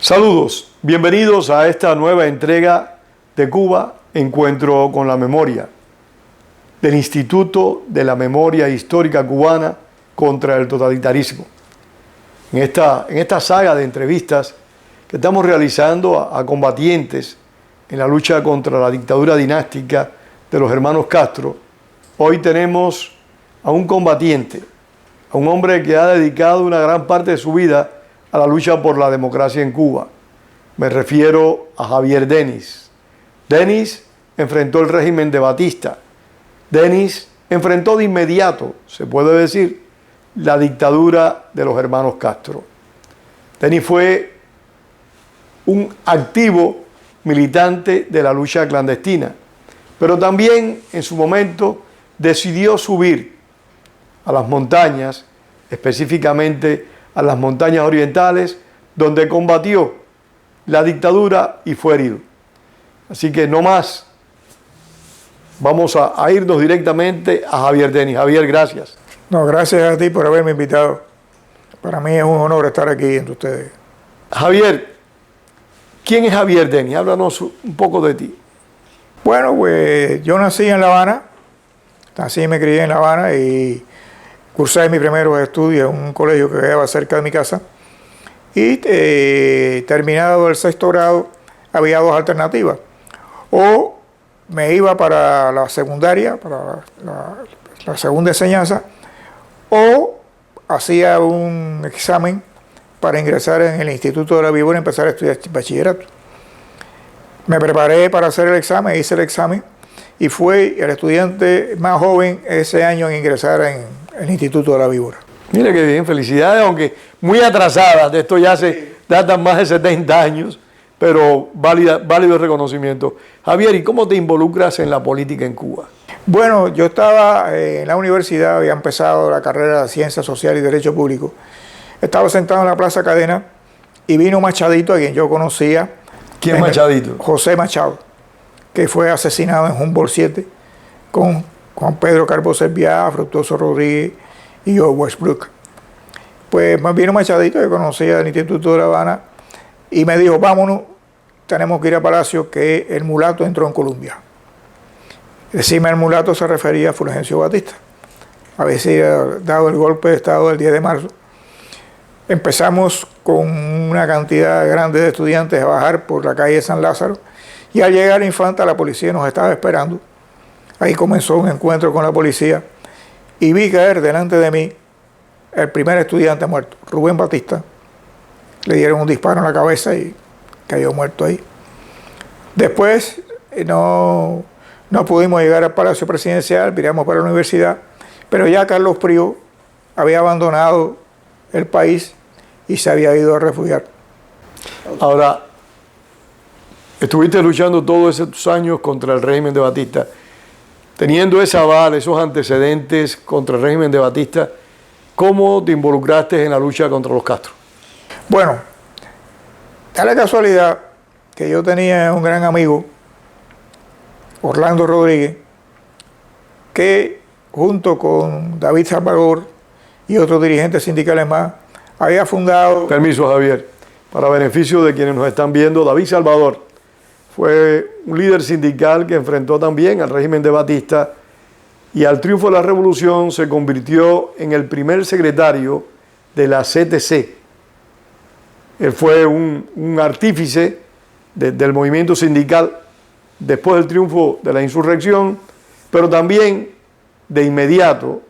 Saludos, bienvenidos a esta nueva entrega de Cuba, Encuentro con la Memoria, del Instituto de la Memoria Histórica Cubana contra el Totalitarismo. En esta saga de entrevistas que estamos realizando a combatientes en la lucha contra la dictadura dinástica de los hermanos Castro, hoy tenemos a un combatiente, a un hombre que ha dedicado una gran parte de su vida a la lucha por la democracia en Cuba. Me refiero a Javier Denis. Denis enfrentó el régimen de Batista. Denis enfrentó de inmediato, se puede decir, la dictadura de los hermanos Castro. Denis fue un activo militante de la lucha clandestina, pero también en su momento decidió subir a las montañas, específicamente a las montañas orientales, donde combatió la dictadura y fue herido. Así que no más, vamos a irnos directamente a Javier Denis. Javier, gracias. No, gracias a ti por haberme invitado. Para mí es un honor estar aquí entre ustedes. Javier, ¿quién es Javier Denis? Háblanos un poco de ti. Bueno, pues yo nací en La Habana, nací y me crié en La Habana y cursé mis primeros estudios en un colegio que quedaba cerca de mi casa. Y terminado el sexto grado, había dos alternativas. O me iba para la secundaria, para la segunda enseñanza, o hacía un examen para ingresar en el Instituto de la Víbora y empezar a estudiar bachillerato. Me preparé para hacer el examen, hice el examen y fui el estudiante más joven ese año en ingresar en el Instituto de la Víbora. Mira qué bien, felicidades, aunque muy atrasadas, de esto ya se datan más de 70 años, pero válido el reconocimiento. Javier, ¿y cómo te involucras en la política en Cuba? Bueno, yo estaba en la universidad, había empezado la carrera de Ciencias Sociales y Derecho Público. Estaba sentado en la Plaza Cadena y vino Machadito, a quien yo conocía. ¿Quién es Machadito? José Machado, que fue asesinado en Humboldt 7 con Juan Pedro Carbo Serviá, Fructuoso Rodríguez y yo, Westbrook. Pues vino Machadito, que conocía del Instituto de La Habana, y me dijo, vámonos, tenemos que ir a Palacio, que el mulato entró en Colombia. Encima el mulato se refería a Fulgencio Batista. Había dado el golpe de Estado el 10 de marzo. Empezamos con una cantidad grande de estudiantes a bajar por la calle San Lázaro, y al llegar a Infanta la policía nos estaba esperando. Ahí comenzó un encuentro con la policía y vi caer delante de mí el primer estudiante muerto, Rubén Batista. Le dieron un disparo en la cabeza y cayó muerto ahí. Después no pudimos llegar al Palacio Presidencial, viramos para la universidad, pero ya Carlos Prío había abandonado el país y se había ido a refugiar. Ahora, estuviste luchando todos esos años contra el régimen de Batista. Teniendo ese aval, esos antecedentes contra el régimen de Batista, ¿cómo te involucraste en la lucha contra los Castro? Bueno, da la casualidad que yo tenía un gran amigo, Orlando Rodríguez, que junto con David Salvador y otros dirigentes sindicales más, había fundado... Permiso, Javier. Para beneficio de quienes nos están viendo, David Salvador fue un líder sindical que enfrentó también al régimen de Batista y al triunfo de la revolución se convirtió en el primer secretario de la CTC. Él fue un artífice del movimiento sindical después del triunfo de la insurrección, pero también de inmediato,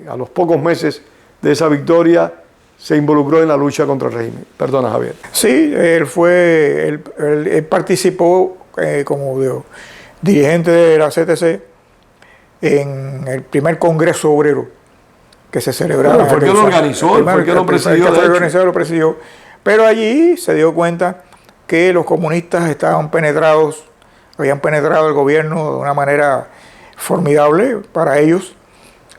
a los pocos meses de esa victoria, se involucró en la lucha contra el régimen. Perdona, Javier. Sí, él participó como dirigente de la CTC en el primer Congreso Obrero que se celebraba. Bueno, ¿por qué lo organizó? ¿Por qué lo presidió? Lo presidió. Pero allí se dio cuenta que los comunistas estaban penetrados, habían penetrado el gobierno de una manera formidable para ellos.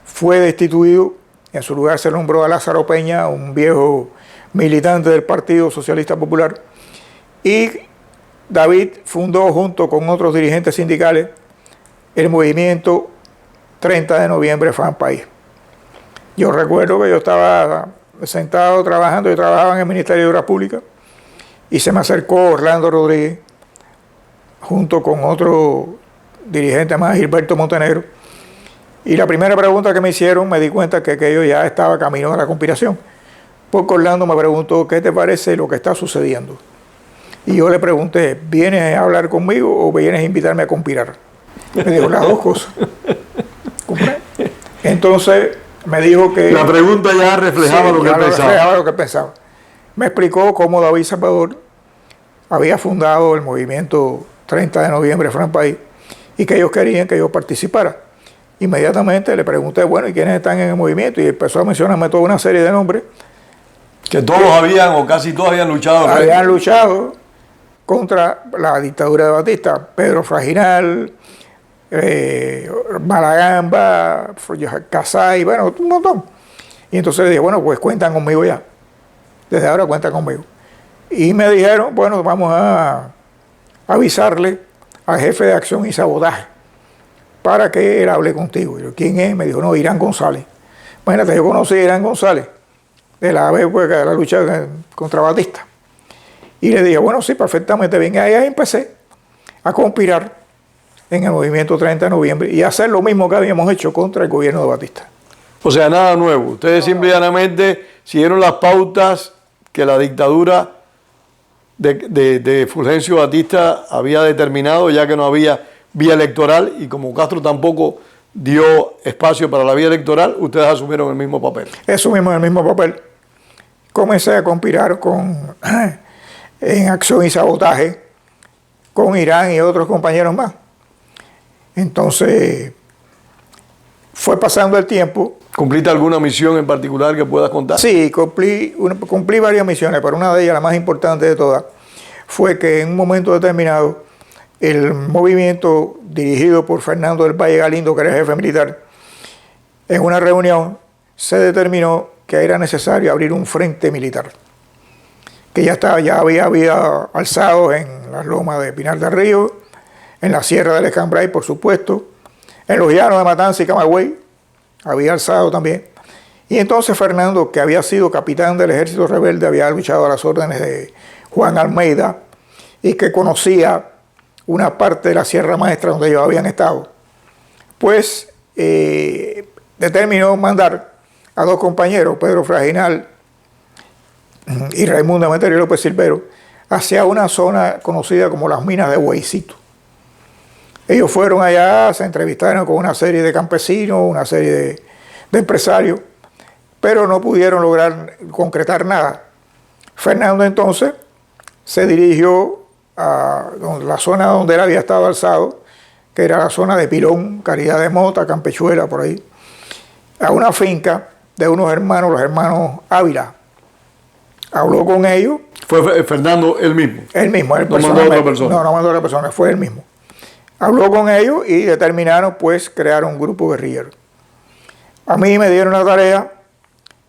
Fue destituido. En su lugar se nombró a Lázaro Peña, un viejo militante del Partido Socialista Popular. Y David fundó, junto con otros dirigentes sindicales, el movimiento 30 de noviembre FAN País. Yo recuerdo que yo estaba sentado trabajando, yo trabajaba en el Ministerio de Obras Públicas, y se me acercó Orlando Rodríguez, junto con otro dirigente más, Gilberto Montenegro, y la primera pregunta que me hicieron, me di cuenta que aquello ya estaba camino a la conspiración, porque Orlando me preguntó, ¿qué te parece lo que está sucediendo? Y yo le pregunté, ¿vienes a hablar conmigo o vienes a invitarme a conspirar? Me dijo, las dos cosas. Entonces me dijo que... La pregunta ya reflejaba, sí, lo que él pensaba. Reflejaba lo que pensaba. Me explicó cómo David Salvador había fundado el movimiento 30 de noviembre Fran País y que ellos querían que yo participara. Inmediatamente le pregunté, bueno, ¿y quiénes están en el movimiento? Y empezó a mencionarme toda una serie de nombres. Que todos habían, o casi todos habían luchado. Habían luchado contra la dictadura de Batista. Pedro Fraginal, Malagamba, Casay, bueno, un montón. Y entonces le dije, bueno, pues cuentan conmigo ya. Desde ahora cuentan conmigo. Y me dijeron, bueno, vamos a avisarle al jefe de acción y sabotaje para que él hable contigo. Y yo, ¿quién es? Me dijo, no, Irán González. Imagínate, yo conocí a Irán González de la época de la lucha contra Batista. Y le dije, bueno, sí, perfectamente bien. Y ahí empecé a conspirar en el movimiento 30 de noviembre y hacer lo mismo que habíamos hecho contra el gobierno de Batista. O sea, nada nuevo. Ustedes simplemente siguieron las pautas que la dictadura de Fulgencio Batista había determinado, ya que no había vía electoral, y como Castro tampoco dio espacio para la vía electoral, ustedes asumieron el mismo papel. Asumimos el mismo papel. Comencé a conspirar en acción y sabotaje con Irán y otros compañeros más. Entonces, fue pasando el tiempo. ¿Cumpliste alguna misión en particular que puedas contar? Sí, cumplí varias misiones, pero una de ellas, la más importante de todas, fue que en un momento determinado, el movimiento dirigido por Fernando del Valle Galindo, que era el jefe militar, en una reunión se determinó que era necesario abrir un frente militar, que ya había alzado en las lomas de Pinar del Río, en la Sierra del Escambray, por supuesto, en los llanos de Matanza y Camagüey, había alzado también. Y entonces Fernando, que había sido capitán del ejército rebelde, había luchado a las órdenes de Juan Almeida y que conocía una parte de la Sierra Maestra donde ellos habían estado, pues determinó mandar a dos compañeros, Pedro Fraginal y Raimundo Emeterio López Silvero, hacia una zona conocida como las minas de Hueycito. Ellos fueron allá, se entrevistaron con una serie de campesinos, una serie de empresarios, pero no pudieron lograr concretar nada. Fernando entonces se dirigió a la zona donde él había estado alzado, que era la zona de Pilón, Caridad de Mota, Campechuela, por ahí, a una finca de unos hermanos, los hermanos Ávila. Habló con ellos. ¿Fue Fernando él mismo? Él mismo, él no mandó a otra persona. No mandó a otra persona, fue él mismo. Habló con ellos y determinaron pues crear un grupo guerrillero. A mí me dieron la tarea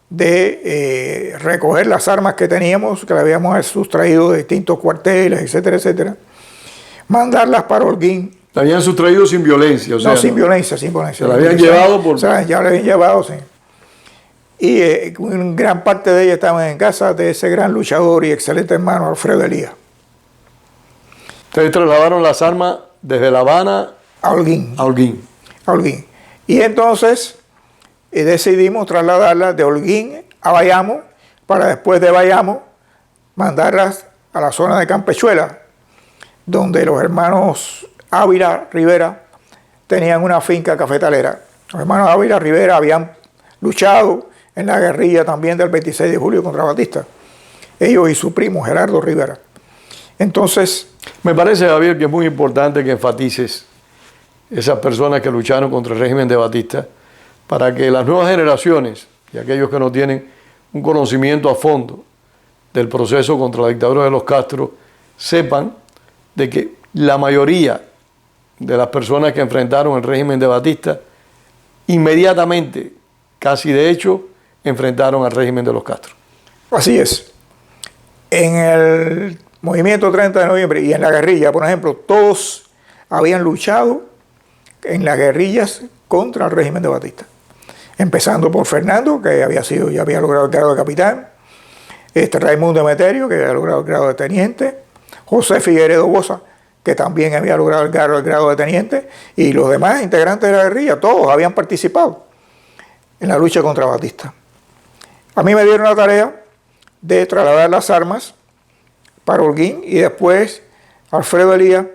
de recoger las armas que teníamos, que le habíamos sustraído de distintos cuarteles, etcétera, etcétera, mandarlas para Holguín. La habían sustraído sin violencia, o sea, no, sin violencia, sin violencia. Se la habían llevado por... O sea, ya la habían llevado, sí. Y gran parte de ellas estaban en casa de ese gran luchador y excelente hermano Alfredo Elías. Ustedes trasladaron las armas desde La Habana a Holguín. A Holguín. A Holguín. Y entonces decidimos trasladarlas de Holguín a Bayamo, para después de Bayamo mandarlas a la zona de Campechuela, donde los hermanos Ávila Rivera tenían una finca cafetalera. Los hermanos Ávila Rivera habían luchado en la guerrilla también del 26 de julio contra Batista. Ellos y su primo Gerardo Rivera. Entonces... Me parece, Javier, que es muy importante que enfatices esas personas que lucharon contra el régimen de Batista, para que las nuevas generaciones y aquellos que no tienen un conocimiento a fondo del proceso contra la dictadura de los Castro sepan de que la mayoría de las personas que enfrentaron el régimen de Batista inmediatamente, casi de hecho, enfrentaron al régimen de los Castro. Así es. En el movimiento 30 de noviembre y en la guerrilla, por ejemplo, todos habían luchado en las guerrillas contra el régimen de Batista. Empezando por Fernando, que ya había logrado el grado de capitán, Raimundo Emeterio, que había logrado el grado de teniente, José Figueredo Boza, que también había logrado el grado de teniente, y los demás integrantes de la guerrilla, todos habían participado en la lucha contra Batista. A mí me dieron la tarea de trasladar las armas para Holguín, y después Alfredo Elías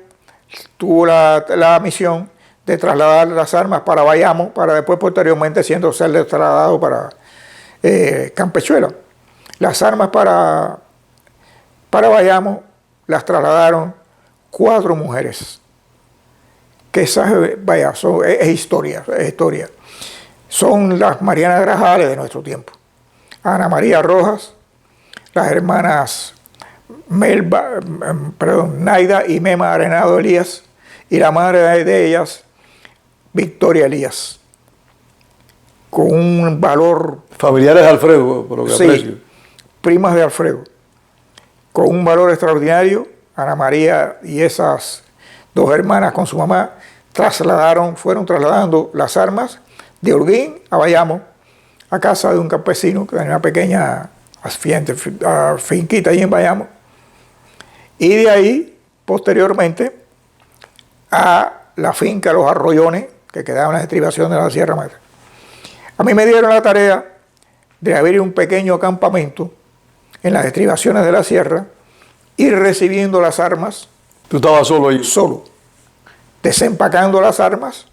tuvo la misión de trasladar las armas para Bayamo, para después posteriormente ser trasladado para Campechuela. Las armas para Bayamo las trasladaron 4 mujeres, que esas, vaya, es historia. Son las Marianas Grajales de nuestro tiempo. Ana María Rojas, las hermanas Naida y Mema Arenado Elías, y la madre de ellas, Victoria Elías, con un valor... Familiares de Alfredo, por lo que aprecio. Sí, primas de Alfredo, con un valor extraordinario. Ana María y esas 2 hermanas con su mamá fueron trasladando las armas de Holguín a Bayamo, a casa de un campesino que tenía una pequeña finquita allí en Bayamo, y de ahí posteriormente a la finca Los Arroyones, que quedaba en las estribaciones de la Sierra Madre. A mí me dieron la tarea de abrir un pequeño campamento en las estribaciones de la sierra, ir recibiendo las armas. ¿Tú estabas solo ahí? Solo. Desempacando las armas,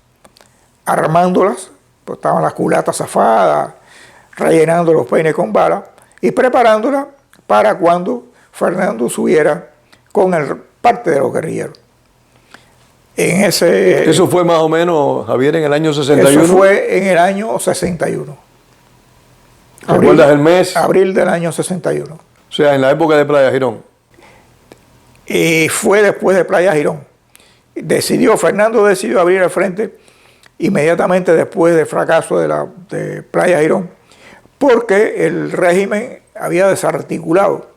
armándolas, pues estaban las culatas zafadas, rellenando los peines con bala y preparándolas para cuando Fernando subiera con parte de los guerrilleros. Eso fue más o menos, Javier, en el año 61. Eso fue en el año 61. ¿Recuerdas el mes? Abril del año 61. O sea, en la época de Playa Girón. Y fue después de Playa Girón. Fernando decidió abrir el frente inmediatamente después del fracaso de Playa Girón, porque el régimen había desarticulado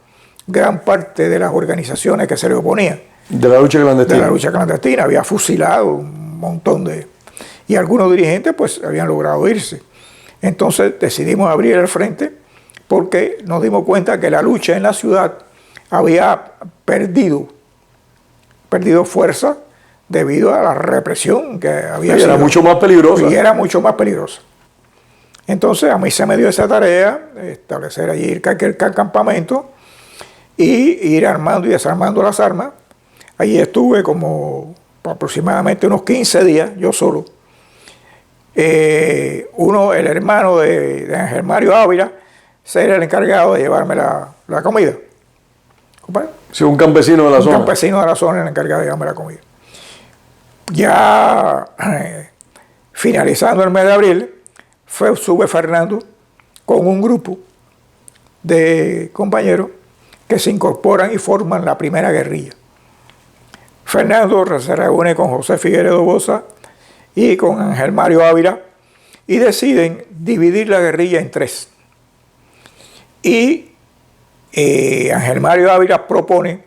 gran parte de las organizaciones que se le oponían. De la lucha clandestina. De la lucha clandestina. Había fusilado un montón y algunos dirigentes pues habían logrado irse. Entonces decidimos abrir el frente porque nos dimos cuenta que la lucha en la ciudad había perdido fuerza debido a la represión que había sido. Era mucho más peligrosa. Y era mucho más peligrosa. Entonces a mí se me dio esa tarea, establecer allí el campamento y ir armando y desarmando las armas. Allí estuve como aproximadamente unos 15 días, yo solo. El hermano de Ángel Mario Ávila, era el encargado de llevarme la comida. Sí, un campesino de la zona. Un campesino de la zona era el encargado de llevarme la comida. Ya finalizando el mes de abril, sube Fernando con un grupo de compañeros que se incorporan y forman la primera guerrilla. Fernando se reúne con José Figueredo Boza y con Ángel Mario Ávila y deciden dividir la guerrilla en 3. Y Ángel Mario Ávila propone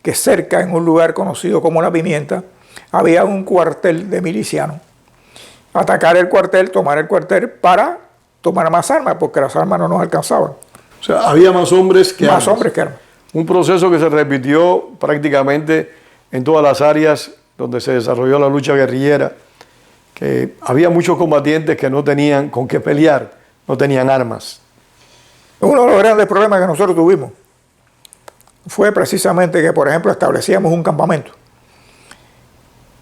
que cerca, en un lugar conocido como La Pimienta, había un cuartel de milicianos. Atacar el cuartel, tomar el cuartel para tomar más armas, porque las armas no nos alcanzaban. O sea, había más hombres que armas. Más hombres que armas. Un proceso que se repitió prácticamente en todas las áreas donde se desarrolló la lucha guerrillera, que había muchos combatientes que no tenían con qué pelear, no tenían armas. Uno de los grandes problemas que nosotros tuvimos fue precisamente que, por ejemplo, establecíamos un campamento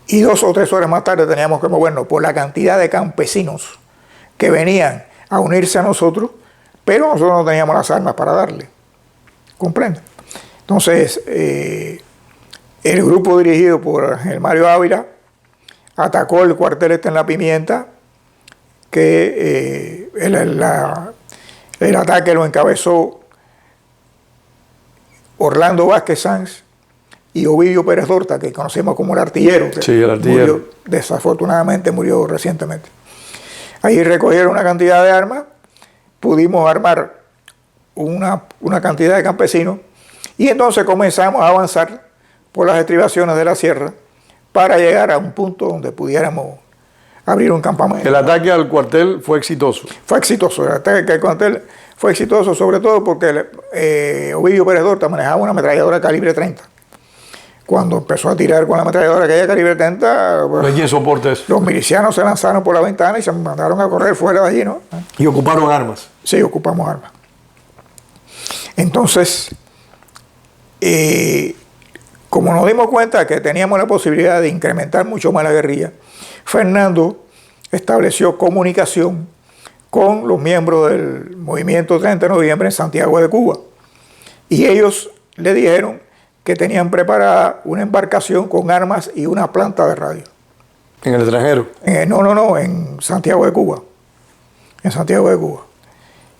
y 2 o 3 horas más tarde teníamos que movernos por la cantidad de campesinos que venían a unirse a nosotros, pero nosotros no teníamos las armas para darle. ¿Comprende? Entonces, el grupo dirigido por Ángel Mario Ávila atacó el cuartel en La Pimienta, que el ataque lo encabezó Orlando Vázquez Sanz y Ovidio Pérez Dorta, que conocemos como el artillero. Sí, el artillero. Desafortunadamente murió recientemente. Ahí recogieron una cantidad de armas, pudimos armar una cantidad de campesinos y entonces comenzamos a avanzar por las estribaciones de la sierra para llegar a un punto donde pudiéramos abrir un campamento. El ataque al cuartel fue exitoso. Fue exitoso, el ataque al cuartel fue exitoso, sobre todo porque Ovidio Pérez Dorta manejaba una ametralladora calibre 30. Cuando empezó a tirar con la ametralladora aquella calibre 30, No hay quien soporte eso. los milicianos se lanzaron por la ventana y se mandaron a correr fuera de allí, ¿no? Y ocuparon armas. Sí, ocupamos armas. Entonces, como nos dimos cuenta que teníamos la posibilidad de incrementar mucho más la guerrilla, Fernando estableció comunicación con los miembros del movimiento 30 de noviembre en Santiago de Cuba. Y ellos le dijeron que tenían preparada una embarcación con armas y una planta de radio. ¿En el extranjero? No, en Santiago de Cuba. En Santiago de Cuba.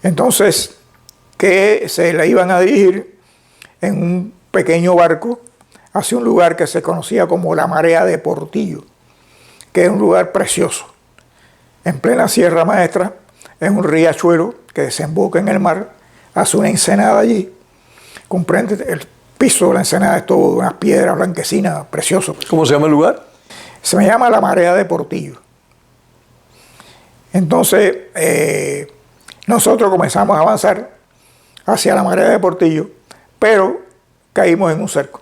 Entonces, que se la iban a dirigir en un pequeño barco hacia un lugar que se conocía como la Marea de Portillo, que es un lugar precioso. En plena Sierra Maestra, es un riachuelo que desemboca en el mar, hace una ensenada allí, comprende, el piso de la ensenada es todo unas piedras blanquecinas, precioso. ¿Cómo se llama el lugar? Se me llama la Marea de Portillo. Entonces, nosotros comenzamos a avanzar hacia la Marea de Portillo, pero caímos en un cerco.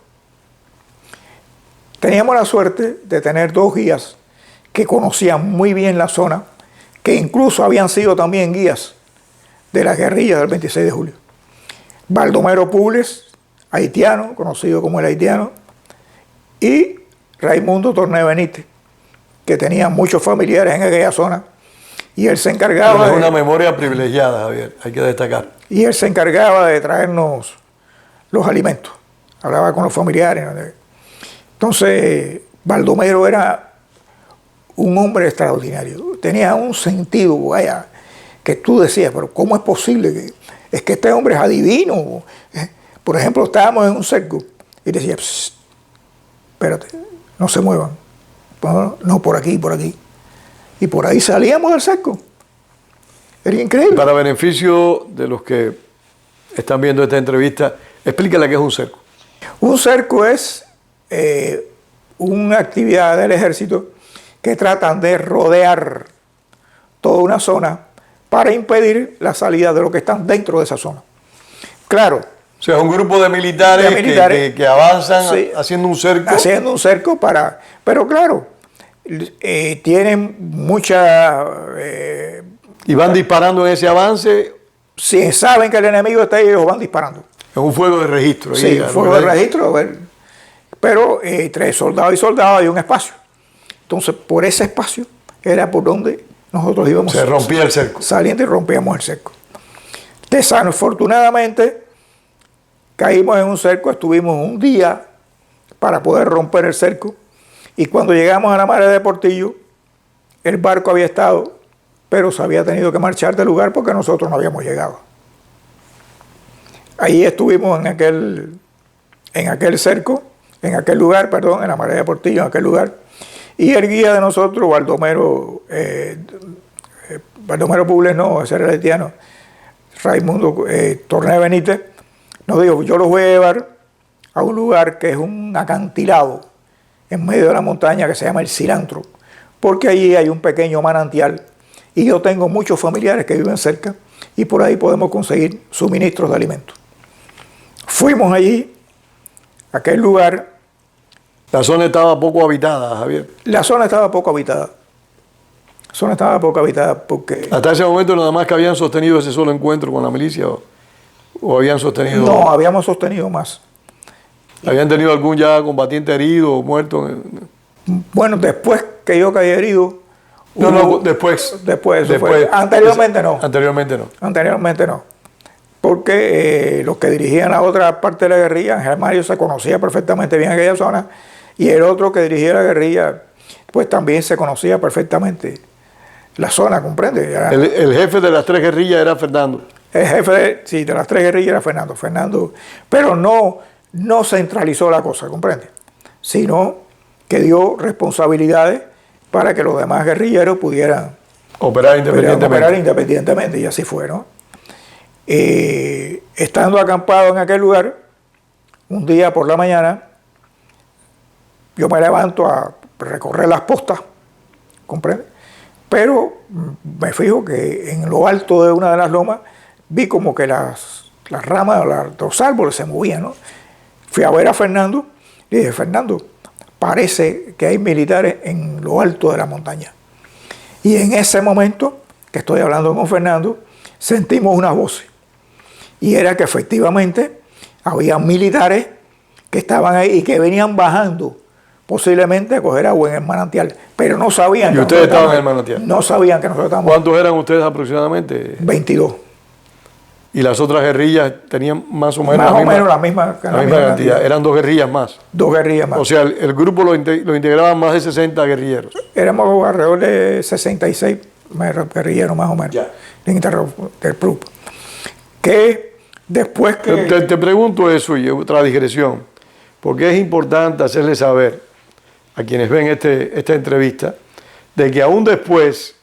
Teníamos la suerte de tener dos guías que conocían muy bien la zona, que incluso habían sido también guías de las guerrillas del 26 de julio. Baldomero Publes, haitiano, conocido como el haitiano, y Raimundo Torné Benítez, que tenía muchos familiares en aquella zona, y él se encargaba Es una memoria privilegiada, Javier, hay que destacar. Y él se encargaba de traernos los alimentos, hablaba con los familiares. Entonces, Baldomero era un hombre extraordinario, tenía un sentido, vaya, que tú decías, pero ¿cómo es posible? Es que este hombre es adivino. Por ejemplo, estábamos en un cerco y decía, espérate, no se muevan. No, por aquí, por aquí. Y por ahí salíamos del cerco. Era increíble. Para beneficio de los que están viendo esta entrevista, explícale qué es un cerco. Un cerco es una actividad del ejército que tratan de rodear toda una zona para impedir la salida de los que están dentro de esa zona. Claro. O sea, es un grupo de militares, que avanzan, sí, haciendo un cerco. Haciendo un cerco para... Pero claro, tienen mucha... ¿Y van disparando en ese avance? Si saben que el enemigo está ahí, ellos van disparando. Es un fuego de registro. Sí, un fuego de registro. Pero entre soldado y soldado hay un espacio. Entonces, por ese espacio era por donde nosotros íbamos. Se rompía el cerco. Saliendo y rompíamos el cerco. Desafortunadamente, caímos en un cerco, estuvimos un día para poder romper el cerco. Y cuando llegamos a la Marea de Portillo, el barco había estado, pero se había tenido que marchar del lugar porque nosotros no habíamos llegado. Ahí estuvimos en aquel cerco, en aquel lugar, perdón, en la Marea de Portillo, en aquel lugar. Y el guía de nosotros, Baldomero Publes, no, ese era el haitiano, Raimundo Torné Benítez, nos dijo, yo los voy a llevar a un lugar que es un acantilado en medio de la montaña que se llama el Cilantro, porque allí hay un pequeño manantial y yo tengo muchos familiares que viven cerca y por ahí podemos conseguir suministros de alimentos. Fuimos allí, a aquel lugar. La zona estaba poco habitada, Javier. La zona estaba poco habitada. La zona estaba poco habitada porque... Hasta ese momento nada más que habían sostenido ese solo encuentro con la milicia o habían sostenido... No, habíamos sostenido más. ¿Habían tenido algún ya combatiente herido o muerto? Bueno, después que yo caí herido... No, después. Anteriormente no. Anteriormente no. Anteriormente no. Porque los que dirigían la otra parte de la guerrilla, Ángel Mario se conocía perfectamente bien aquella zona, y el otro que dirigía la guerrilla, pues también se conocía perfectamente la zona, ¿comprende? El jefe de las tres guerrillas era Fernando. El jefe de las tres guerrillas era Fernando. Pero no centralizó la cosa, ¿comprende? Sino que dio responsabilidades para que los demás guerrilleros pudieran operar independientemente. Y así fue, ¿no? Estando acampado en aquel lugar, un día por la mañana, yo me levanto a recorrer las postas, ¿comprende? Pero me fijo que en lo alto de una de las lomas vi como que las ramas de los árboles se movían, ¿no? Fui a ver a Fernando y dije, Fernando, parece que hay militares en lo alto de la montaña. Y en ese momento que estoy hablando con Fernando, sentimos unas voces. Y era que efectivamente había militares que estaban ahí y que venían bajando posiblemente a coger agua en el manantial, pero no sabían. ¿Y ustedes estaban en el manantial? No sabían que nosotros estábamos. ¿Cuántos eran ustedes aproximadamente? 22. ¿Y las otras guerrillas tenían más o menos la misma cantidad? Eran 2 guerrillas más. 2 guerrillas más. O sea, el grupo lo integraban más de 60 guerrilleros. Éramos alrededor de 66 guerrilleros más o menos. Ya. Del grupo. Que después que... Te pregunto eso y otra digresión, porque es importante hacerle saber a quienes ven esta entrevista de que aún después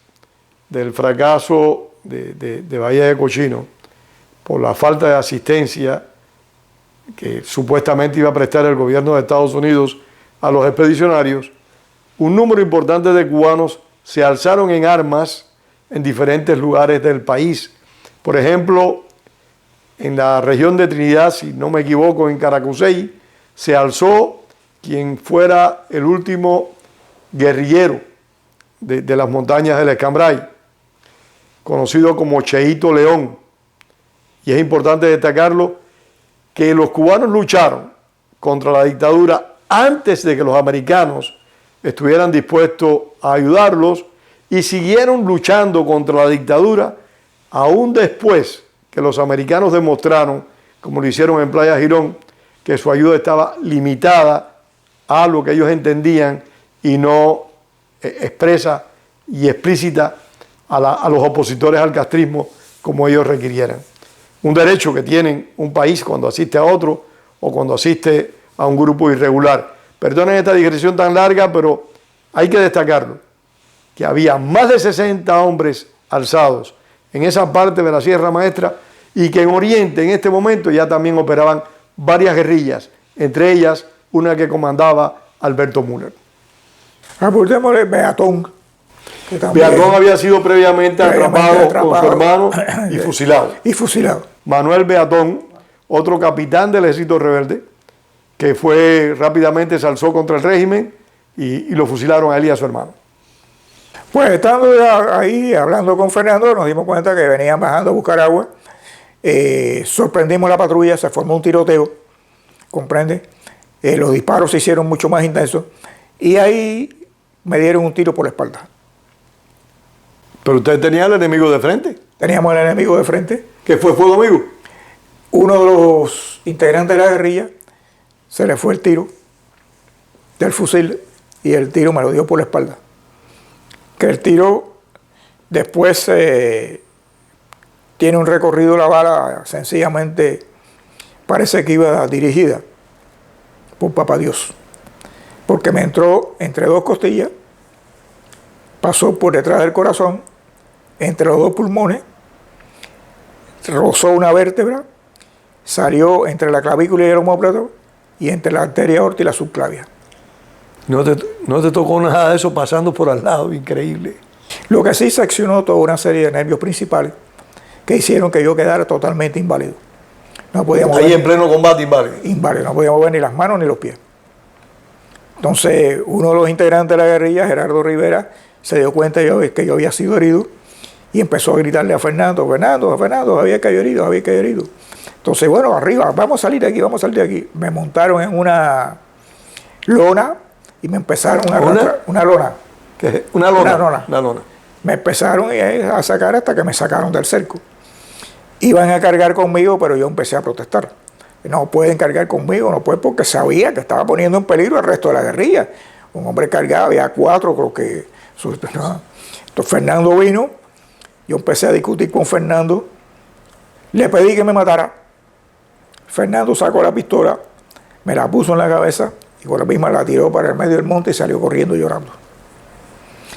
del fracaso de Bahía de Cochino, por la falta de asistencia que supuestamente iba a prestar el gobierno de Estados Unidos a los expedicionarios, un número importante de cubanos se alzaron en armas en diferentes lugares del país. Por ejemplo, en la región de Trinidad, si no me equivoco, en Caracusey, se alzó quien fuera el último guerrillero de las montañas del Escambray, conocido como Cheito León. Y es importante destacarlo, que los cubanos lucharon contra la dictadura antes de que los americanos estuvieran dispuestos a ayudarlos y siguieron luchando contra la dictadura aún después que los americanos demostraron, como lo hicieron en Playa Girón, que su ayuda estaba limitada a lo que ellos entendían y no expresa y explícita a los opositores al castrismo como ellos requirieran. Un derecho que tienen un país cuando asiste a otro o cuando asiste a un grupo irregular. Perdonen esta digresión tan larga, pero hay que destacarlo, que había más de 60 hombres alzados en esa parte de la Sierra Maestra y que en Oriente en este momento ya también operaban varias guerrillas, entre ellas una que comandaba Alberto Müller. Abordémosle Beatón. Beatón había sido previamente atrapado con su hermano y fusilado. Manuel Beatón, otro capitán del ejército rebelde, que fue rápidamente se alzó contra el régimen y lo fusilaron a él y a su hermano. Pues estando ahí hablando con Fernando, nos dimos cuenta que venían bajando a buscar agua. Sorprendimos la patrulla, se formó un tiroteo, ¿comprende? Los disparos se hicieron mucho más intensos y ahí me dieron un tiro por la espalda. ¿Pero usted tenía al enemigo de frente? Teníamos al enemigo de frente. ¿Qué fue fuego amigo? Uno de los integrantes de la guerrilla se le fue el tiro del fusil y el tiro me lo dio por la espalda. Que el tiro después tiene un recorrido, la bala sencillamente parece que iba dirigida por Papá Dios, porque me entró entre 2 costillas, pasó por detrás del corazón, entre los 2 pulmones, rozó una vértebra, salió entre la clavícula y el omóplato y entre la arteria aorta y la subclavia. No te tocó nada de eso pasando por al lado, increíble. Lo que sí seccionó toda una serie de nervios principales que hicieron que yo quedara totalmente inválido. No podía mover. Ahí en pleno combate inválido. Inválido, no podía mover ni las manos ni los pies. Entonces, uno de los integrantes de la guerrilla, Gerardo Rivera, se dio cuenta que yo había sido herido y empezó a gritarle a Fernando, había caído herido. Entonces, bueno, arriba, vamos a salir de aquí. Me montaron en una lona y me empezaron a arrastrar. Una lona. ¿Qué? Una lona. Me empezaron a sacar hasta que me sacaron del cerco. Iban a cargar conmigo, pero yo empecé a protestar. No pueden cargar conmigo, no pueden, porque sabía que estaba poniendo en peligro el resto de la guerrilla. Un hombre cargado, había 4, creo que. Entonces Fernando vino, yo empecé a discutir con Fernando, le pedí que me matara. Fernando sacó la pistola, me la puso en la cabeza y con la misma la tiró para el medio del monte y salió corriendo llorando.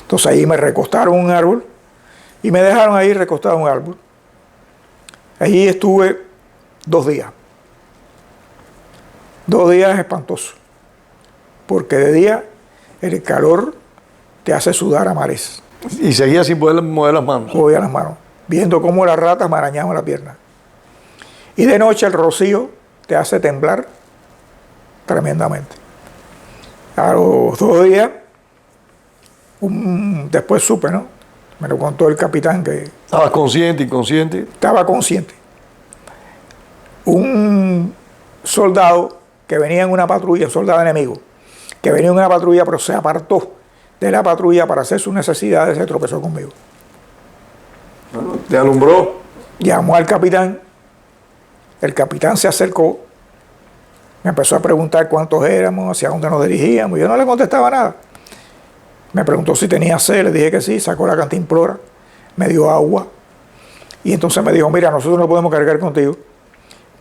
Entonces ahí me recostaron un árbol y me dejaron ahí recostado en un árbol. Allí estuve 2 días. 2 días espantosos, porque de día el calor te hace sudar a mares. Y seguía sin poder mover las manos. Movía las manos, viendo cómo las ratas me arañaban la pierna. Y de noche el rocío te hace temblar tremendamente. A los 2 días, después supe, ¿no? Me lo contó el capitán que... ¿Estabas consciente, inconsciente? Estaba consciente. Un soldado que venía en una patrulla, un soldado enemigo, que venía en una patrulla pero se apartó de la patrulla para hacer sus necesidades, se tropezó conmigo. Bueno, te alumbró. Llamó al capitán, el capitán se acercó, me empezó a preguntar cuántos éramos, hacia dónde nos dirigíamos, yo no le contestaba nada. Me preguntó si tenía sed, le dije que sí, sacó la cantimplora, me dio agua, y entonces me dijo, mira, nosotros no podemos cargar contigo,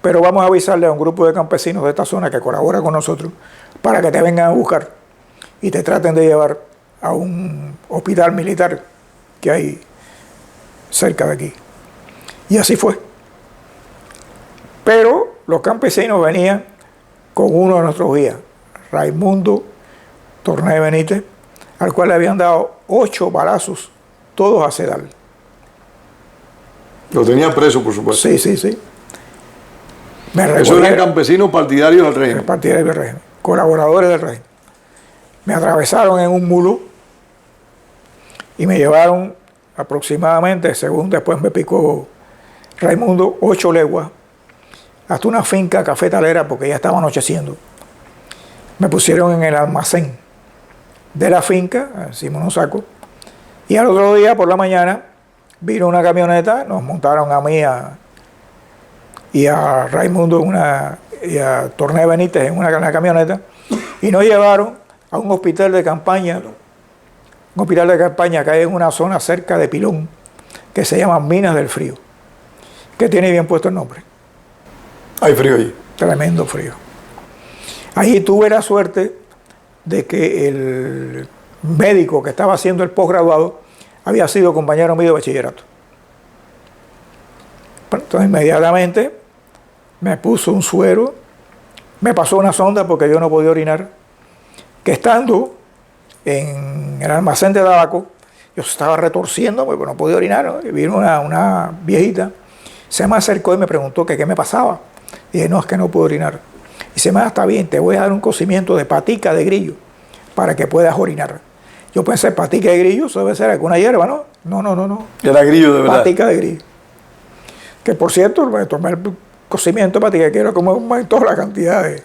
pero vamos a avisarle a un grupo de campesinos de esta zona que colabora con nosotros para que te vengan a buscar y te traten de llevar a un hospital militar que hay cerca de aquí. Y así fue. Pero los campesinos venían con uno de nuestros guías, Raimundo Torné Benítez, al cual le habían dado 8 balazos, todos a Sedal. Lo tenía preso, por supuesto. Sí, sí, sí. Eso eran campesinos partidarios del régimen. Partidarios del régimen, colaboradores del régimen. Me atravesaron en un mulo y me llevaron aproximadamente, según después me picó Raimundo, 8 leguas hasta una finca cafetalera porque ya estaba anocheciendo. Me pusieron en el almacén de la finca, hicimos un saco, y al otro día por la mañana vino una camioneta, nos montaron a mí y a Raimundo y a Torné Benítez en una camioneta y nos llevaron a un hospital de campaña que hay en una zona cerca de Pilón, que se llama Minas del Frío, que tiene bien puesto el nombre. Hay frío allí. Tremendo frío. Allí tuve la suerte de que el médico que estaba haciendo el posgraduado había sido compañero mío de bachillerato. Entonces inmediatamente me puso un suero, me pasó una sonda porque yo no podía orinar, que estando en el almacén de tabaco, yo estaba retorciéndome porque no podía orinar, ¿no? Y vino una viejita, se me acercó y me preguntó que qué me pasaba. Y dije, no, es que no puedo orinar. Y se me está bien, te voy a dar un cocimiento de patica de grillo para que puedas orinar. Yo pensé, patica de grillo, eso debe ser alguna hierba, ¿no? No. Era grillo de verdad. Patica de grillo. Que por cierto, me tomé el cocimiento de patica, que era como un toda la cantidad de...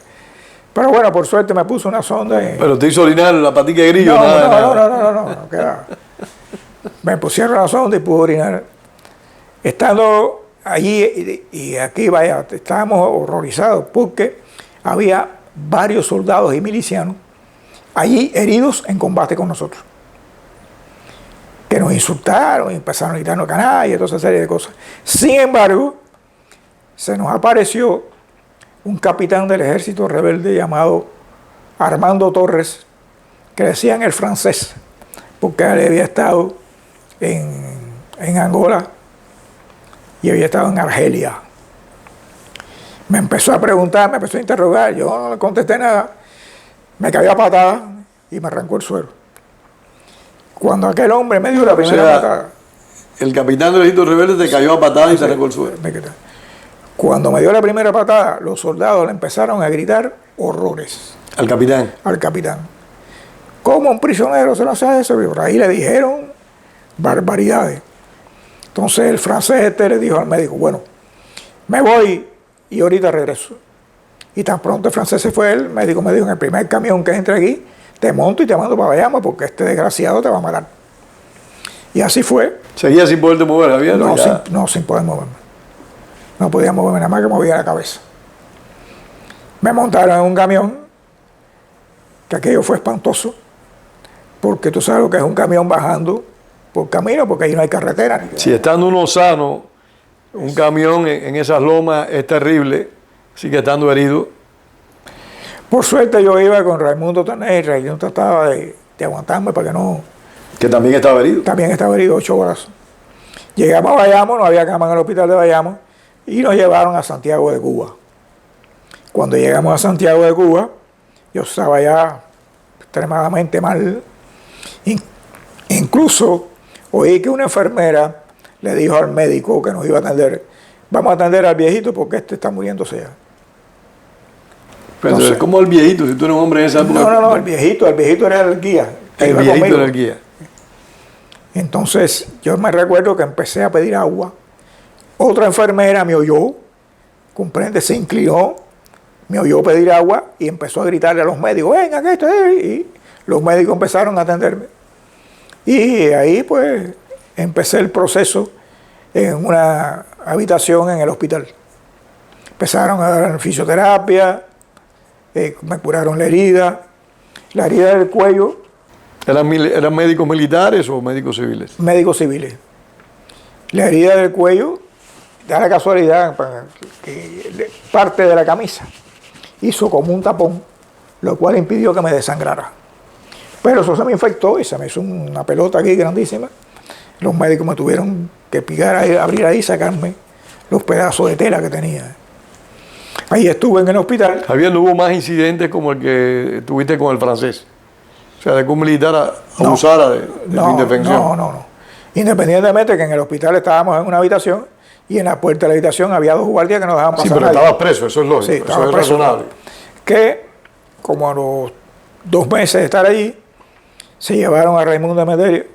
Pero bueno, por suerte me puso una sonda. Pero te hizo orinar la patica de grillo, no queda. Me pusieron la sonda y pude orinar. Estando allí y aquí, vaya, estábamos horrorizados porque había varios soldados y milicianos allí heridos en combate con nosotros, que nos insultaron y empezaron a gritarnos canalla y toda esa serie de cosas. Sin embargo, se nos apareció un capitán del ejército rebelde llamado Armando Torres, que decían el francés, porque él había estado en Angola y había estado en Argelia. Me empezó a preguntar, me empezó a interrogar, yo no le contesté nada, me cayó a patada y me arrancó el suelo. Cuando aquel hombre me dio la primera patada... El capitán del ejército rebelde te cayó a patada y te arrancó el suelo. Cuando me dio la primera patada, los soldados le empezaron a gritar horrores. ¿Al capitán? Al capitán. ¿Cómo un prisionero se lo hace eso? Y por ahí le dijeron barbaridades. Entonces el francés le dijo al médico, bueno, me voy y ahorita regreso. Y tan pronto el francés se fue, el médico me dijo, en el primer camión que entre aquí, te monto y te mando para Bayamo porque este desgraciado te va a matar. Y así fue. ¿Seguía sin poderte mover, Javier? No, sin poder moverme. No podía moverme, nada más que movía la cabeza. Me montaron en un camión, que aquello fue espantoso, porque tú sabes lo que es un camión bajando por camino, porque ahí no hay carretera. Si estando uno sano, un camión en esas lomas es terrible, sigue estando herido. Por suerte yo iba con Raimundo Torné y Raimundo trataba de aguantarme para que no... Que también estaba herido. También estaba herido, 8 brazos. Llegamos a Bayamo, no había cama en el hospital de Bayamo, y nos llevaron a Santiago de Cuba. Cuando llegamos a Santiago de Cuba, yo estaba ya extremadamente mal. Incluso oí que una enfermera le dijo al médico que nos iba a atender, vamos a atender al viejito porque este está muriéndose ya. Pero entonces, ¿cómo el viejito? Si tú eres un hombre en esa época. No, el viejito era el guía. El viejito era el guía. Entonces yo me recuerdo que empecé a pedir agua. Otra enfermera me oyó, comprende, se inclinó, me oyó pedir agua y empezó a gritarle a los médicos, venga, que esto es. Y los médicos empezaron a atenderme. Y ahí pues empecé el proceso en una habitación en el hospital. Empezaron a dar fisioterapia, me curaron la herida del cuello. ¿Eran médicos militares o médicos civiles? Médicos civiles. La herida del cuello, da la casualidad que parte de la camisa hizo como un tapón, lo cual impidió que me desangrara. Pero eso se me infectó y se me hizo una pelota aquí grandísima. Los médicos me tuvieron que picar ahí, abrir ahí y sacarme los pedazos de tela que tenía. Ahí estuve en el hospital. Javier, ¿no hubo más incidentes como el que tuviste con el francés? O sea, de que un militar abusara de tu indefensión. No. Independientemente que en el hospital estábamos en una habitación y en la puerta de la habitación había dos guardias que nos dejaban pasar. Sí, pero estabas preso, eso es lógico, sí, eso es razonable. Que, como a los 2 meses de estar allí, se llevaron a Raimundo Emeterio,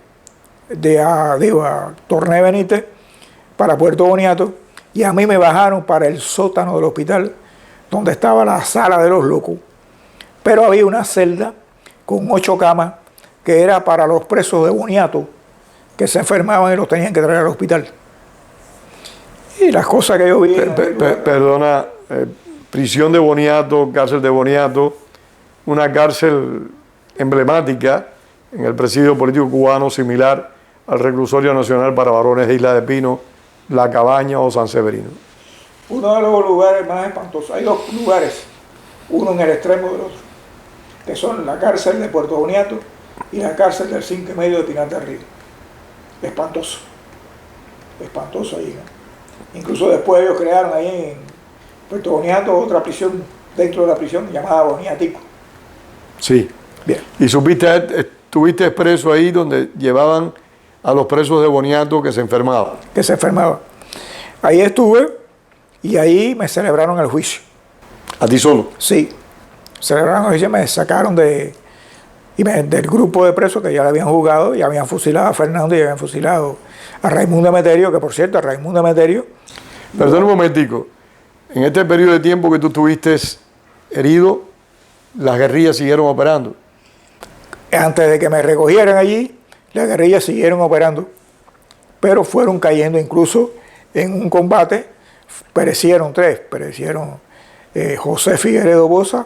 a Torné Benítez, para Puerto Boniato, y a mí me bajaron para el sótano del hospital, donde estaba la sala de los locos. Pero había una celda con 8 camas, que era para los presos de Boniato, que se enfermaban y los tenían que traer al hospital. Y las cosas que yo vi... Perdona, prisión de Boniato, cárcel de Boniato, una cárcel emblemática en el presidio político cubano, similar al reclusorio nacional para varones de Isla de Pino, La Cabaña o San Severino. Uno de los lugares más espantosos, hay 2 lugares, uno en el extremo del otro, que son la cárcel de Puerto Boniato y la cárcel del 5 y medio de Pinar del Río. Espantoso ahí, ¿no? Incluso después ellos crearon ahí en Puerto Boniato otra prisión dentro de la prisión llamada Boniatico. Sí. Bien. ¿Y estuviste preso ahí donde llevaban a los presos de Boniato que se enfermaban? Que se enfermaban. Ahí estuve y ahí me celebraron el juicio. ¿A ti solo? Sí. Celebraron el juicio, me sacaron del grupo de presos que ya le habían juzgado y habían fusilado a Fernando y habían fusilado a Raimundo Emeterio, que por cierto, a Raimundo Emeterio... Perdón un momentico. En este periodo de tiempo que tú estuviste herido, las guerrillas siguieron operando. Antes de que me recogieran allí, las guerrillas siguieron operando, pero fueron cayendo incluso en un combate. Perecieron 3, perecieron José Figueredo Boza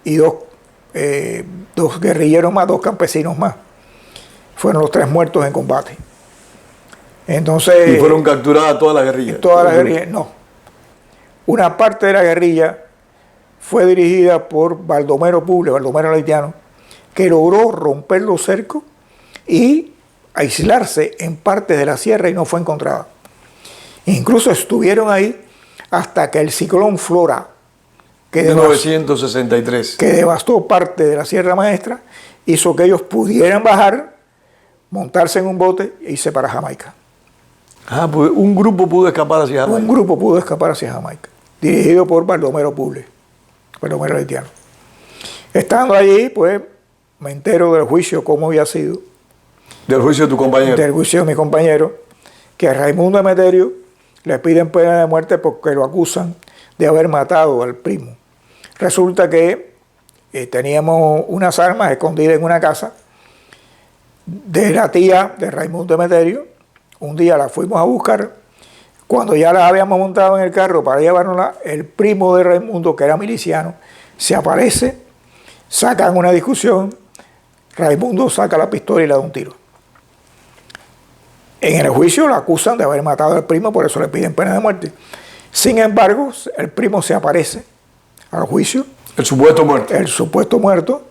y dos guerrilleros más, 2 campesinos más. Fueron los 3 muertos en combate. Entonces, ¿y fueron capturadas todas las guerrillas? Todas las guerrillas, no. Una parte de la guerrilla fue dirigida por Baldomero Leitiano, que logró romper los cercos y aislarse en partes de la sierra y no fue encontrada. Incluso estuvieron ahí hasta que el ciclón Flora, que 1963, que devastó parte de la Sierra Maestra, hizo que ellos pudieran bajar, montarse en un bote e irse para Jamaica. Ah, pues un grupo pudo escapar hacia Jamaica. Un grupo pudo escapar hacia Jamaica, dirigido por Baldomero Leitiano. Estando allí, pues, me entero del juicio, cómo había sido. ¿Del juicio de tu compañero? Del juicio de mi compañero, que a Raimundo Emeterio le piden pena de muerte porque lo acusan de haber matado al primo. Resulta que teníamos unas armas escondidas en una casa de la tía de Raimundo Emeterio. Un día las fuimos a buscar. Cuando ya las habíamos montado en el carro para llevárnoslas, el primo de Raimundo, que era miliciano, se aparece, sacan una discusión, Raimundo saca la pistola y le da un tiro. En el juicio lo acusan de haber matado al primo, por eso le piden pena de muerte. Sin embargo, el primo se aparece al juicio. El supuesto muerto. El supuesto muerto.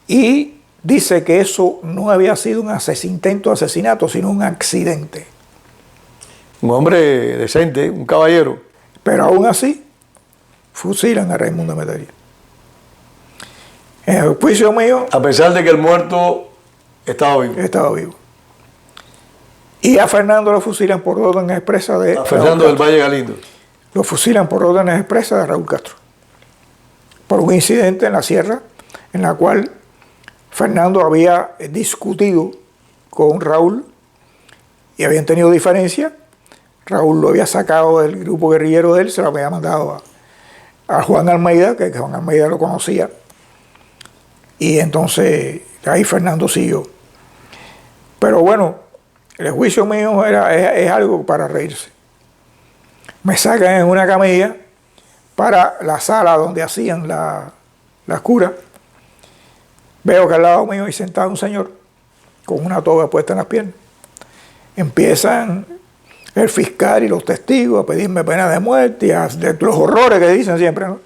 Y dice que eso no había sido un intento de asesinato, sino un accidente. Un hombre decente, un caballero. Pero aún así, fusilan a Raimundo Emeterio. En el juicio mío... A pesar de que el muerto estaba vivo. Estaba vivo. Y a Fernando lo fusilan por orden expresa de... A Fernando del Valle Galindo. Lo fusilan por órdenes expresas de Raúl Castro. Por un incidente en la sierra en la cual Fernando había discutido con Raúl y habían tenido diferencia. Raúl lo había sacado del grupo guerrillero de él, se lo había mandado a Juan Almeida, que Juan Almeida lo conocía. Y entonces ahí Fernando siguió. Pero bueno, el juicio mío es algo para reírse. Me sacan en una camilla para la sala donde hacían las curas. Veo que al lado mío hay sentado un señor con una toga puesta en las piernas. Empiezan el fiscal y los testigos a pedirme pena de muerte, de los horrores que dicen siempre, ¿no?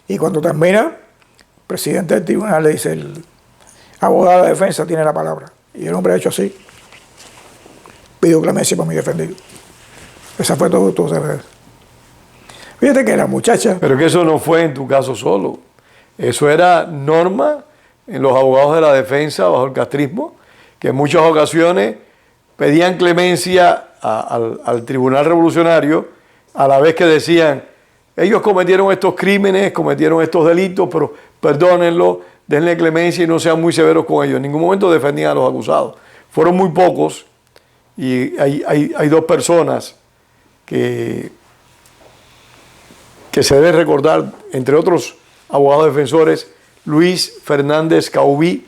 Y cuando termina, el presidente del tribunal le dice, el abogado de defensa tiene la palabra. Y el hombre ha hecho así. Pido clemencia para mi defendido. Esa fue todo. Fíjate que la muchacha... Pero que eso no fue en tu caso solo. Eso era norma en los abogados de la defensa bajo el castrismo, que en muchas ocasiones pedían clemencia al Tribunal Revolucionario, a la vez que decían, ellos cometieron estos crímenes, cometieron estos delitos, pero perdónenlo, denle clemencia y no sean muy severos con ellos. En ningún momento defendían a los acusados. Fueron muy pocos y hay dos personas que se debe recordar, entre otros abogados defensores, Luis Fernández Caubí,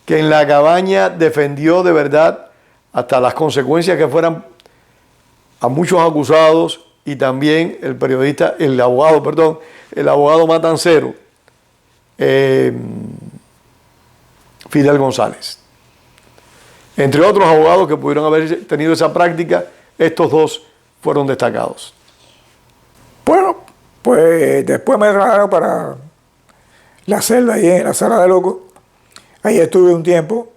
que en la cabaña defendió de verdad hasta las consecuencias que fueran a muchos acusados, y también el abogado matancero, Fidel González. Entre otros abogados que pudieron haber tenido esa práctica, estos dos fueron destacados. Bueno, pues después me trasladaron para la celda ahí en la sala de locos. Ahí estuve un tiempo,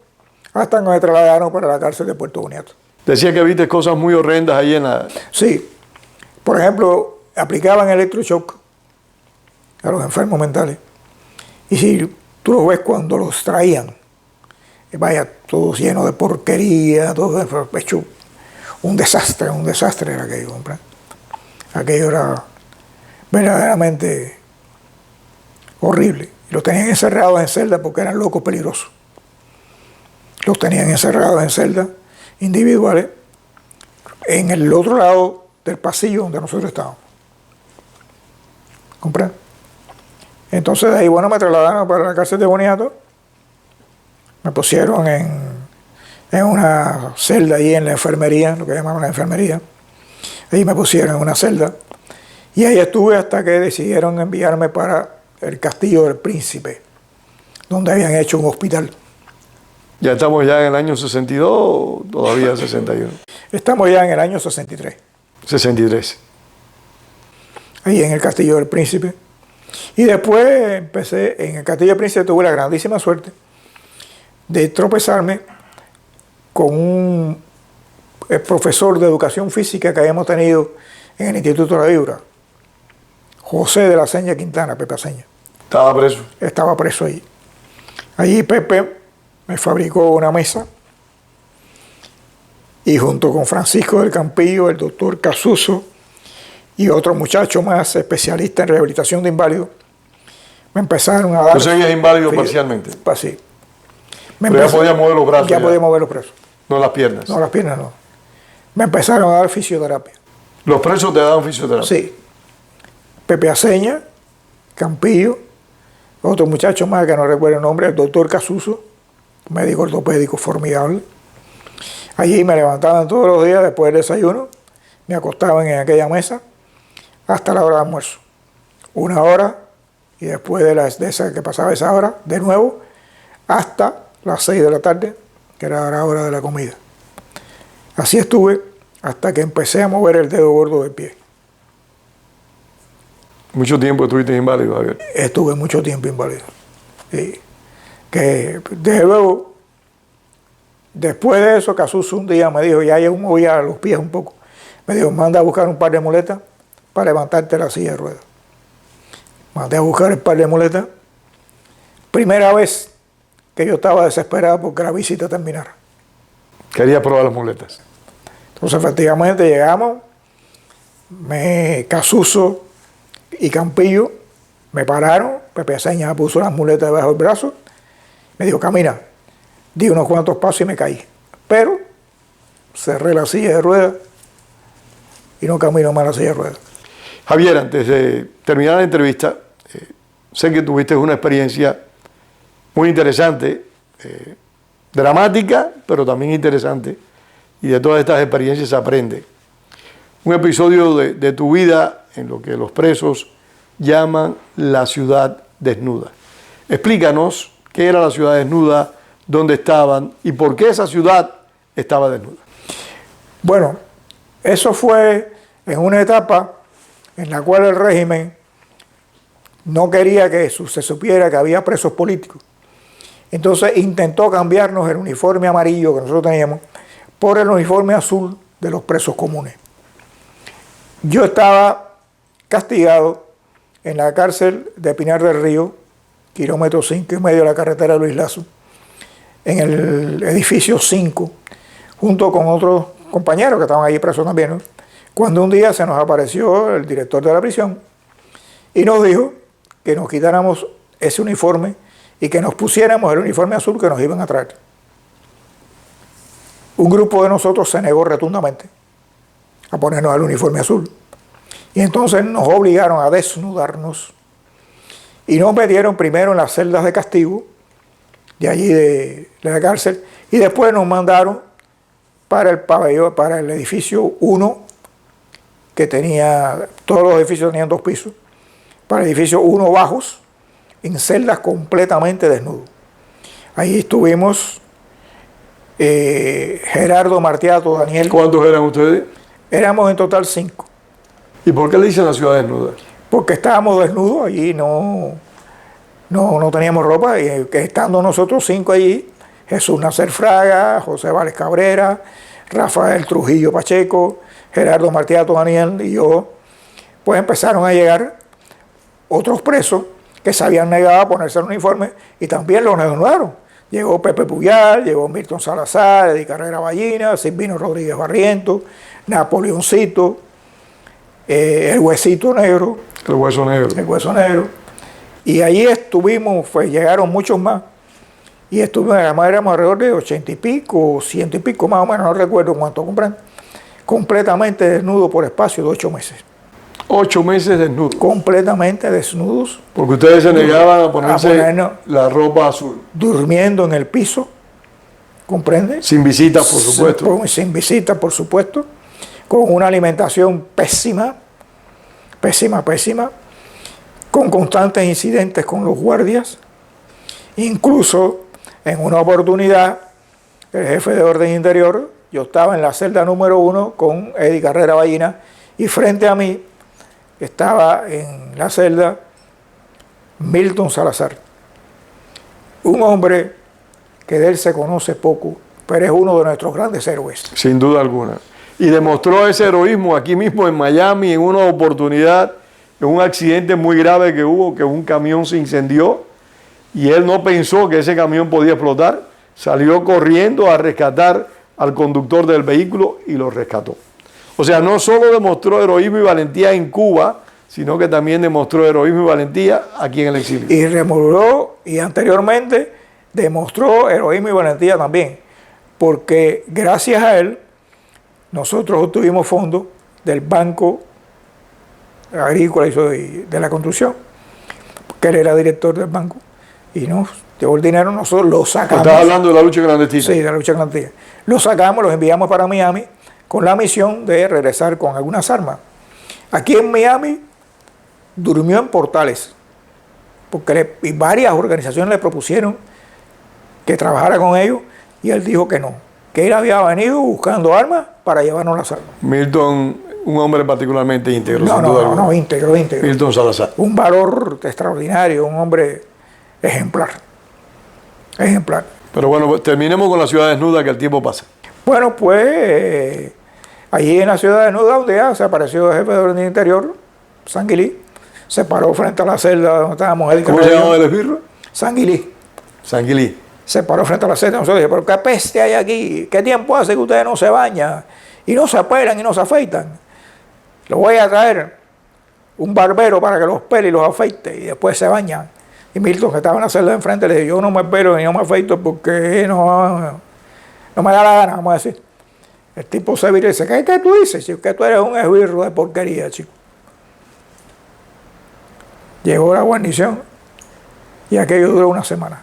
hasta que me trasladaron para la cárcel de Puerto Boniato. Decía que viste cosas muy horrendas ahí en la... Sí. Por ejemplo, aplicaban electroshock a los enfermos mentales. Y si tú los ves cuando los traían, vaya, todos llenos de porquería, todo hecho un desastre era aquello, hombre. Aquello era verdaderamente horrible. Los tenían encerrados en celdas porque eran locos peligrosos. Los tenían encerrados en celdas individuales en el otro lado del pasillo donde nosotros estábamos. ¿Comprende? Entonces de ahí, bueno, me trasladaron para la cárcel de Boniato. Me pusieron en una celda ahí en la enfermería, lo que llamaban la enfermería. Ahí me pusieron en una celda. Y ahí estuve hasta que decidieron enviarme para el Castillo del Príncipe, donde habían hecho un hospital. ¿Ya estamos ya en el año 62 o todavía 61? Estamos ya en el año 63. 63. Ahí en el Castillo del Príncipe. Y después empecé, en el Castillo del Príncipe tuve la grandísima suerte de tropezarme con un profesor de educación física que habíamos tenido en el Instituto de la Vibra, José de la Seña Quintana, Pepe Aceña. ¿Estaba preso? Estaba preso allí. Allí Pepe me fabricó una mesa y junto con Francisco del Campillo, el doctor Casuso y otro muchacho más especialista en rehabilitación de inválidos, me empezaron a dar... ¿Tú seguías inválido parcialmente? Sí. Pero ya podía mover los brazos. Ya podía mover los brazos. No las piernas. No, las piernas no. Me empezaron a dar fisioterapia. ¿Los presos te daban fisioterapia? Sí. Pepe Aceña, Campillo, otro muchacho más que no recuerdo el nombre, el doctor Casuso, médico ortopédico formidable. Allí me levantaban todos los días después del desayuno, me acostaban en aquella mesa hasta la hora de almuerzo. 1 hora, y después de esa que pasaba esa hora, de nuevo, hasta las 6 de la tarde, que era la hora de la comida. Así estuve hasta que empecé a mover el dedo gordo del pie. ¿Mucho tiempo estuviste inválido, Javier? Estuve mucho tiempo inválido. Sí. Que desde luego, después de eso, Casuso un día me dijo, ya yo movía los pies un poco, me dijo, manda a buscar un par de muletas para levantarte la silla de ruedas. Mandé a buscar el par de muletas. Primera vez que yo estaba desesperado porque la visita terminara. Quería probar las muletas. Entonces, efectivamente, llegamos, Casuso y Campillo me pararon, Pepe Seña puso las muletas debajo del brazo, me dijo, camina, di unos cuantos pasos y me caí. Pero cerré la silla de ruedas y no camino más la silla de ruedas. Javier, antes de terminar la entrevista, sé que tuviste una experiencia muy interesante, dramática, pero también interesante, y de todas estas experiencias se aprende. Un episodio de tu vida en lo que los presos llaman la ciudad desnuda. Explícanos qué era la ciudad desnuda, dónde estaban y por qué esa ciudad estaba desnuda. Bueno, eso fue en una etapa en la cual el régimen no quería que se supiera que había presos políticos. Entonces intentó cambiarnos el uniforme amarillo que nosotros teníamos por el uniforme azul de los presos comunes. Yo estaba castigado en la cárcel de Pinar del Río, kilómetro 5,5 de la carretera Luis Lazo, en el edificio 5, junto con otros compañeros que estaban allí presos también, ¿no? Cuando un día se nos apareció el director de la prisión y nos dijo que nos quitáramos ese uniforme y que nos pusiéramos el uniforme azul que nos iban a traer. Un grupo de nosotros se negó rotundamente a ponernos el uniforme azul. Y entonces nos obligaron a desnudarnos y nos metieron primero en las celdas de castigo de allí de la cárcel y después nos mandaron para el pabellón, para el edificio 1, que tenía, todos los edificios tenían 2 pisos, para el edificio 1 bajos, en celdas completamente desnudos. Ahí estuvimos Gerardo Martiato, Daniel. ¿Cuántos eran ustedes? Éramos en total 5. ¿Y por qué le dicen la ciudad desnuda? Porque estábamos desnudos allí, no teníamos ropa, y estando nosotros 5 allí, Jesús Nacer Fraga, José Vales Cabrera, Rafael Trujillo Pacheco, Gerardo Martiato Daniel y yo, pues empezaron a llegar otros presos que se habían negado a ponerse el uniforme y también los desnudaron. Llegó Pepe Puyal, llegó Milton Salazar, Eddie Carrera Ballina, Silvino Rodríguez Barrientos, Napoleoncito, el Huesito Negro. El Hueso Negro. El Hueso Negro. Y allí estuvimos, pues llegaron muchos más. Y estuvimos, además éramos alrededor de 80 y pico, 100 y pico más o menos, no recuerdo cuánto compran, completamente desnudos por espacio de 8 meses. 8 meses desnudos. Completamente desnudos. Porque ustedes se negaban a ponerse la ropa azul. Durmiendo en el piso, ¿comprende? Sin visitas, por supuesto. Sin visitas, por supuesto. Con una alimentación pésima, con constantes incidentes con los guardias. Incluso, en una oportunidad, el jefe de orden interior, yo estaba en la celda número 1 con Eddie Carrera Ballina, y frente a mí estaba en la celda Milton Salazar, un hombre que de él se conoce poco, pero es uno de nuestros grandes héroes. Sin duda alguna. Y demostró ese heroísmo aquí mismo en Miami, en una oportunidad, en un accidente muy grave que hubo, que un camión se incendió y él no pensó que ese camión podía explotar, salió corriendo a rescatar al conductor del vehículo y lo rescató. O sea, no solo demostró heroísmo y valentía en Cuba, sino que también demostró heroísmo y valentía aquí en el exilio. Y rememoró, y anteriormente demostró heroísmo y valentía también, porque gracias a él nosotros obtuvimos fondos del Banco Agrícola y de la Construcción, porque él era director del banco, y nos llevó el dinero, nosotros lo sacamos. ¿Estás hablando de la lucha clandestina? Sí, de la lucha clandestina. Lo sacamos, los enviamos para Miami con la misión de regresar con algunas armas. Aquí en Miami durmió en Portales, porque y varias organizaciones le propusieron que trabajara con ellos y él dijo que no, que él había venido buscando armas para llevarnos las armas. Milton, un hombre particularmente íntegro. No, íntegro. Milton Salazar. Un valor extraordinario, un hombre ejemplar. Pero bueno, terminemos con la ciudad desnuda, que el tiempo pasa. Bueno, pues allí en la ciudad desnuda, un día se apareció el jefe de orden interior, Sanguilí, se paró frente a la celda donde estábamos. ¿Cómo se llama el esbirro? Sanguilí. Sanguilí. Se paró frente a la celda, nosotros dijimos, pero qué peste hay aquí, qué tiempo hace que usted no se baña. y no se pelan y no se afeitan. Lo voy a traer un barbero para que los pele y los afeite y después se bañan. Y Milton, que estaba en la celda de enfrente, le dijo, yo no me pelo ni no me afeito porque no me da la gana, vamos a decir. El tipo se vira y dice, ¿qué tú dices? Si es que tú eres un esbirro de porquería, chico. Llegó la guarnición y aquello duró una semana.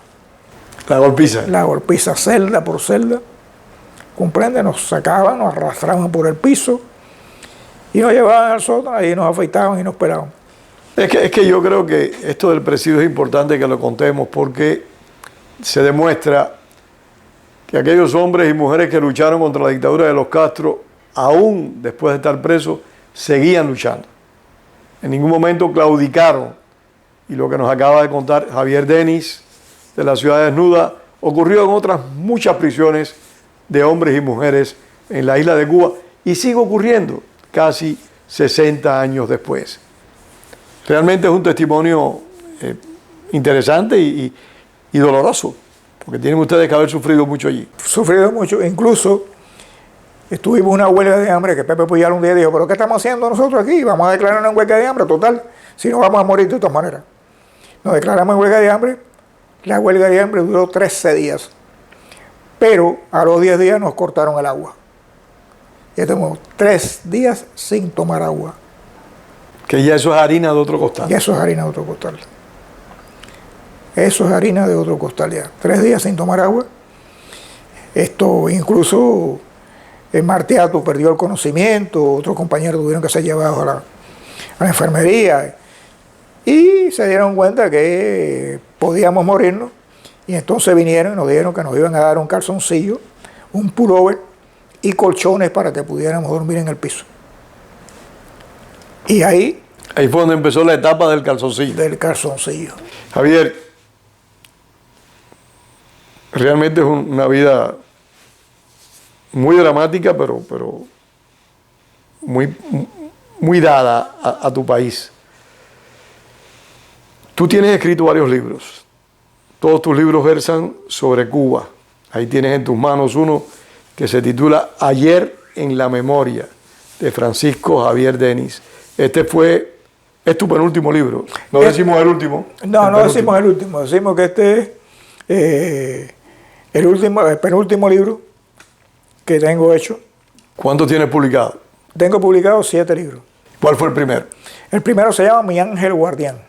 La golpiza. La golpiza celda por celda. Comprende, nos sacaban, nos arrastraban por el piso y nos llevaban al sótano y nos afeitaban y nos pelaban. Es que yo creo que esto del presidio es importante que lo contemos porque se demuestra que aquellos hombres y mujeres que lucharon contra la dictadura de los Castro, aún después de estar presos, seguían luchando. En ningún momento claudicaron. Y lo que nos acaba de contar Javier Denis, de la Ciudad Desnuda, ocurrió en otras muchas prisiones de hombres y mujeres en la isla de Cuba y sigue ocurriendo casi 60 años después. Realmente es un testimonio interesante y doloroso, porque tienen ustedes que haber sufrido mucho allí. Sufrido mucho, incluso estuvimos en una huelga de hambre que Pepe Puyal un día dijo, ¿pero qué estamos haciendo nosotros aquí? Vamos a declarar una huelga de hambre, total, si no vamos a morir de todas maneras. Nos declaramos en huelga de hambre, la huelga de hambre duró 13 días, pero a los 10 días nos cortaron el agua. Ya tenemos 3 días sin tomar agua. Que ya eso es harina de otro costal. Ya eso es harina de otro costal. Eso es harina de otro costal ya. 3 días sin tomar agua. Esto incluso Martiato perdió el conocimiento, otros compañeros tuvieron que ser llevados a la enfermería y se dieron cuenta que podíamos morirnos y entonces vinieron y nos dijeron que nos iban a dar un calzoncillo, un pullover y colchones para que pudiéramos dormir en el piso. Y ahí fue donde empezó la etapa del calzoncillo. Del calzoncillo. Javier, realmente es una vida muy dramática, pero muy dada a tu país. Tú tienes escrito varios libros. Todos tus libros versan sobre Cuba. Ahí tienes en tus manos uno que se titula Ayer en la memoria, de Francisco Javier Denis. Es tu penúltimo libro. No decimos el último. No decimos el último. Decimos que este es el penúltimo libro que tengo hecho. ¿Cuántos tienes publicados? Tengo publicado 7 libros. ¿Cuál fue el primero? El primero se llama Mi Ángel Guardián.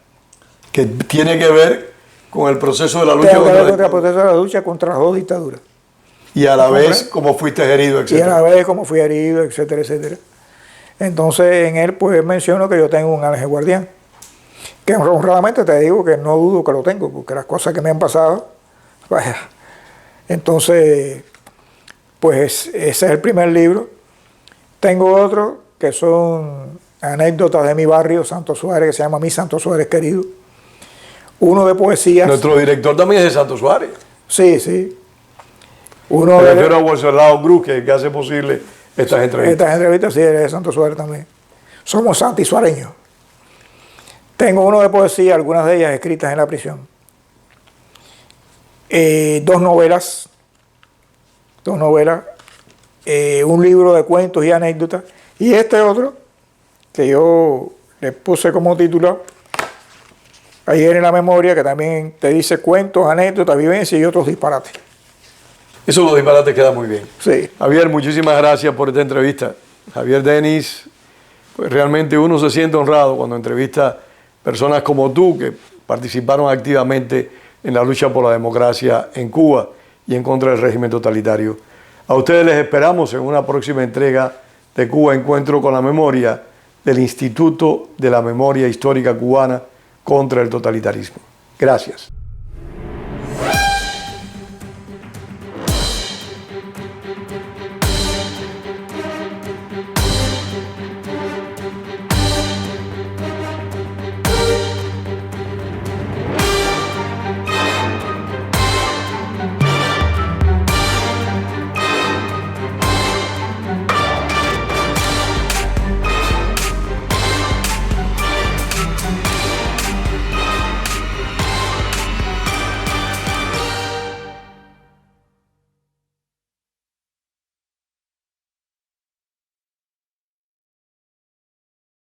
Que tiene que ver con el proceso de la lucha contra las 2 dictaduras. Y a la vez cómo fuiste herido, etc. Y a la vez cómo fui herido, etcétera, etcétera. Entonces en él pues menciono que yo tengo un ángel guardián. Que honradamente te digo que no dudo que lo tengo, porque las cosas que me han pasado, vaya. Entonces, pues ese es el primer libro. Tengo otro que son anécdotas de mi barrio, Santo Suárez, que se llama Mi Santo Suárez Querido. Uno de poesías. Nuestro director también es de Santo Suárez. Sí, sí. Me refiero a Wenceslao Cruz, que hace posible estas entrevistas. Estas entrevistas sí, es de Santo Suárez también. Somos santisuareños. Tengo uno de poesía, algunas de ellas escritas en la prisión. 2 novelas. Un libro de cuentos y anécdotas. Y este otro, que yo le puse como título Ayer en la memoria, que también te dice cuentos, anécdotas, vivencias y otros disparates. Eso los disparates queda muy bien. Sí. Javier, muchísimas gracias por esta entrevista. Javier Denis, pues realmente uno se siente honrado cuando entrevista personas como tú que participaron activamente en la lucha por la democracia en Cuba y en contra del régimen totalitario. A ustedes les esperamos en una próxima entrega de Cuba Encuentro con la Memoria del Instituto de la Memoria Histórica Cubana contra el Totalitarismo. Gracias.